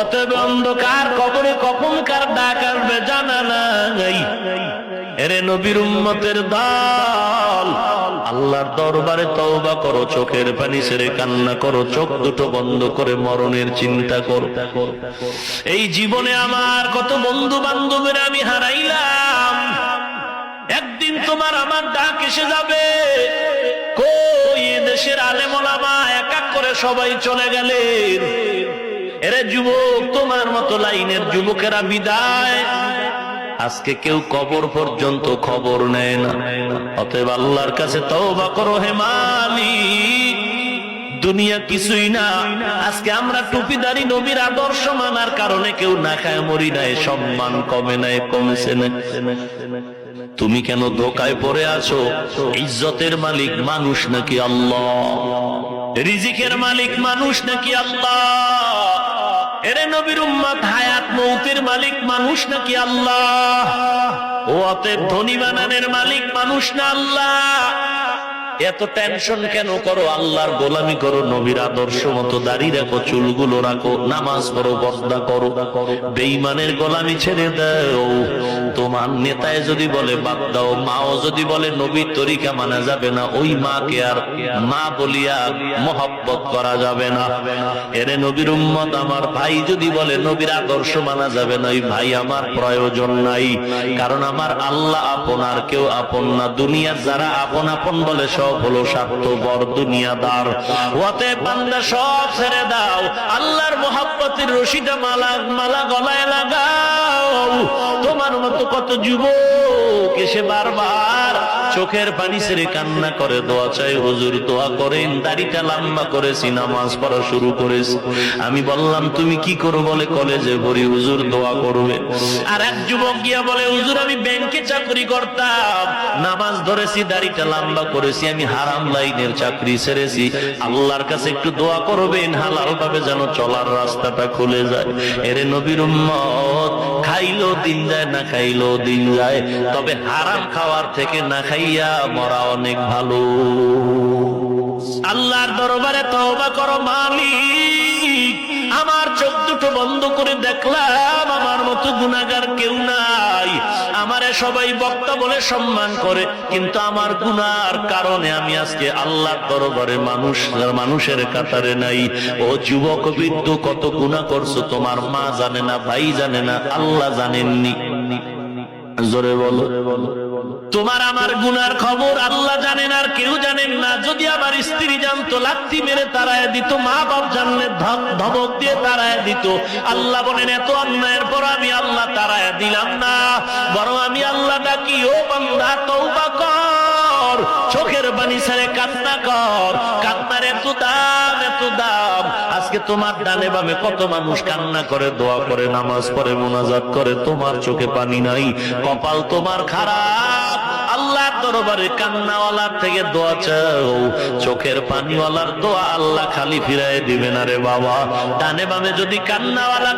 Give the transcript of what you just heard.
অতএব অন্ধকার কবরে কখন কার ডাক আসবে জানা নাই। এরে নবীর উম্মতের দল, আল্লাহর দরবারে তওবা করো, চোখের পানি ছেড়ে কান্না করো, চোখ দুটো বন্ধ করে মরণের চিন্তা করো। এই জীবনে আমার কত বন্ধু বান্ধবের আমি হারাইলাম, একদিন তোমার আমার ডাক এসে যাবে। কই দেশের আলেম ওলামা এক এক করে সবাই চলে গেলেন। এরে যুবক, তোমার মতো লাইনের যুবকেরা বিদায়। আজকে কেউ কবর পর্যন্ত খবর নেয় না। অতএব আল্লাহর কাছে তওবা করো হে মালিক, দুনিয়া কিছুই না। আজকে আমরা টুপিদারি নবীর আদর্শ মানার কারণে কেউ না খায় মরি নাই, সম্মান কমে নাই, কমেছে না। তুমি কেন ধোকায় পড়ে আছো? ইজ্জতের মালিক মানুষ নাকি আল্লাহ? রিজিকের মালিক মানুষ নাকি আল্লাহ? এরে নবীর উম্মত, হায়াত মৌতের মালিক মানুষ নাকি আল্লাহ? ও অতএব ধনী বানানের মালিক মানুষ না আল্লাহ? এত টেনশন কেন করো? আল্লাহর গোলামি করো, নবীর আদর্শ মতো দাড়ি রাখো, চুলগুলো রাখো, নামাজ পড়ো, পর্দা করো, বেঈমানের গোলামি ছেড়ে দাও। তোমার নেতায় যদি বলে বাদ দাও, মাও যদি বলে নবীর তরিকা মানা যাবে না, ওই মাকে আর মা বলিয়া মহব্বত করা যাবে না। এরে নবীর উম্মত, আমার ভাই যদি বলে নবীর আদর্শ মানা যাবে না, ওই ভাই আমার প্রয়োজন নাই। কারণ আমার আল্লাহ আপন, আর কেউ আপন না। দুনিয়ার যারা আপন আপন বলে সব হলো স্বার্থপর, দুনিয়াদার। অতএব বান্দা সব ছেড়ে দাও, আল্লাহর মহব্বতের রশিটা মালা গলায় লাগাও। তোমার মতো কত যুবক এসে বারবার চোখের পানি ছেড়ে কান্না করে, দোয়া চাই, হুজুর দোয়া করেন। দাড়িটা লম্বা করেছি, নামাজ পড়া শুরু করেছি। আমি বললাম তুমি কি করো? বলে কলেজে পড়ি। হুজুর দোয়া করবে। আর এক যুবক গিয়া বলে, হুজুর আমি ব্যাংকে চাকরি করতাম, নামাজ ধরেছি, দাড়িটা লম্বা করেছি, আমি হারাম লাইনের চাকরি ছেড়েছি, আল্লাহর কাছে একটু দোয়া করবেন, হালাল ভাবে যেন চলার রাস্তাটা খুলে যায়। এরে নবীর উম্মত, খাইলো দিন যায়, না খাইলো দিন যায়, তবে হারাম খাওয়ার থেকে না খাইয়া মরা অনেক ভালো। আল্লাহর দরবারে তওবা করো মালিক। আমার চোখ দুটো বন্ধ করে দেখলাম আমার মতো গুনাহগার কেউ নাই। আমারে সবাই বক্তা বলে সম্মান করে, কিন্তু আমার গুনার কারণে আমি আজকে আল্লাহর দরবারে মানুষের কাতারে নাই। ও যুবক বৃদ্ধ, কত গুনাহ করছো, তোমার মা জানে না, ভাই জানে না, আল্লাহ জানেননি। জোরে বলো। তোমার আমার গুনার খবর আল্লাহ জানেন, আর কেউ জানেন না। যদি আমার স্ত্রী জানতো, লাথি মেরে তাড়ায় দিত, মা বাপ জানলে ধমক দিয়ে তাড়ায় দিত। আল্লাহ বলেন, এত অন্যায়ের পর আমি আল্লাহ তাড়ায় দিলাম না, বরং আমি আল্লাহ ডাকি, ও বান্দা তওবা কর, চোখের পানি ছেড়ে কান্না কর। কান্নার এত দাম, এত দাম। আজকে তোমার ডানে বামে কত মানুষ কান্না করে, দোয়া করে, নামাজ পড়ে, মুনাজাত করে, তোমার চোখে পানি নাই। কপাল তোমার খারাপ। আল্লাহর দরবারে কান্নাওয়ালার থেকে দোয়া চাও, চোখের পানিওয়ালার দোয়া আল্লাহ খালি ফিরায় দিবে না রে বাবা। ডানে বামে যদি কান্নাওয়ালা